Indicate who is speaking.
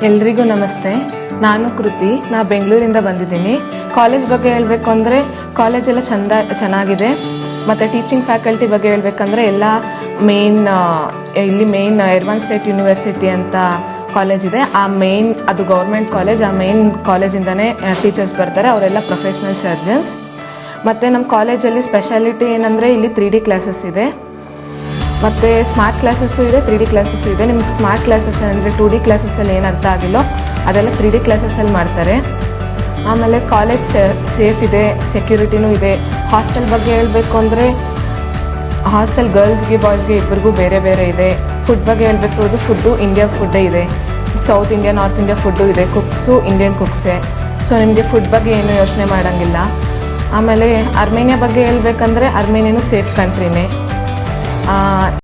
Speaker 1: ಎಲ್ರಿಗೂ ನಮಸ್ತೆ. ನಾನು ಕೃತಿ. ನಾನು ಬೆಂಗಳೂರಿಂದ ಬಂದಿದ್ದೀನಿ. ಕಾಲೇಜ್ ಬಗ್ಗೆ ಹೇಳಬೇಕು ಅಂದರೆ ಕಾಲೇಜೆಲ್ಲ ಚೆನ್ನಾಗಿದೆ. ಮತ್ತು ಟೀಚಿಂಗ್ ಫ್ಯಾಕಲ್ಟಿ ಬಗ್ಗೆ ಹೇಳಬೇಕಂದ್ರೆ ಎಲ್ಲ ಇಲ್ಲಿ ಮೇನ್ ಎರ್ವಾನ್ ಸ್ಟೇಟ್ ಯೂನಿವರ್ಸಿಟಿ ಅಂತ ಕಾಲೇಜ್ ಇದೆ. ಅದು ಗೌರ್ಮೆಂಟ್ ಕಾಲೇಜ್. ಆ ಮೇನ್ ಕಾಲೇಜಿಂದನೇ ಟೀಚರ್ಸ್ ಬರ್ತಾರೆ. ಅವರೆಲ್ಲ ಪ್ರೊಫೆಷ್ನಲ್ ಸರ್ಜನ್ಸ್. ಮತ್ತು ನಮ್ಮ ಕಾಲೇಜಲ್ಲಿ ಸ್ಪೆಷಾಲಿಟಿ ಏನಂದರೆ ಇಲ್ಲಿ 3D ಕ್ಲಾಸಸ್ ಇದೆ, ಮತ್ತು ಸ್ಮಾರ್ಟ್ ಕ್ಲಾಸಸ್ಸು ಇದೆ, 3D ಕ್ಲಾಸಸ್ಸು ಇದೆ. ನಿಮ್ಗೆ ಸ್ಮಾರ್ಟ್ ಕ್ಲಾಸಸ್ ಅಂದರೆ 2D ಕ್ಲಾಸಸ್ಸಲ್ಲಿ ಏನು ಅರ್ಥ ಆಗಿಲ್ಲೋ ಅದೆಲ್ಲ 3D ಕ್ಲಾಸಸ್ಸಲ್ಲಿ ಮಾಡ್ತಾರೆ. ಆಮೇಲೆ ಕಾಲೇಜ್ ಸೇಫ್ ಇದೆ, ಸೆಕ್ಯೂರಿಟಿನೂ ಇದೆ. ಹಾಸ್ಟೆಲ್ ಬಗ್ಗೆ ಹೇಳಬೇಕು ಅಂದರೆ ಹಾಸ್ಟೆಲ್ ಗರ್ಲ್ಸ್ಗೆ ಬಾಯ್ಸ್ಗೆ ಇಬ್ಬರಿಗೂ ಬೇರೆ ಬೇರೆ ಇದೆ. ಫುಡ್ ಬಗ್ಗೆ ಹೇಳಬೇಕು ಅಂದರೆ ಫುಡ್ಡು ಇಂಡಿಯಾ ಫುಡ್ಡೇ ಇದೆ. South India, north India food ಇದೆ. ಕುಕ್ಸು ಇಂಡಿಯನ್ ಕುಕ್ಸೇ. ಸೊ ನಿಮಗೆ ಫುಡ್ ಬಗ್ಗೆ ಏನೂ ಯೋಚನೆ ಮಾಡೋಂಗಿಲ್ಲ. ಆಮೇಲೆ ಅರ್ಮೇನಿಯಾ ಬಗ್ಗೆ ಹೇಳಬೇಕಂದ್ರೆ ಅರ್ಮೇನಿಯಾನು ಸೇಫ್ ಕಂಟ್ರಿನೇ.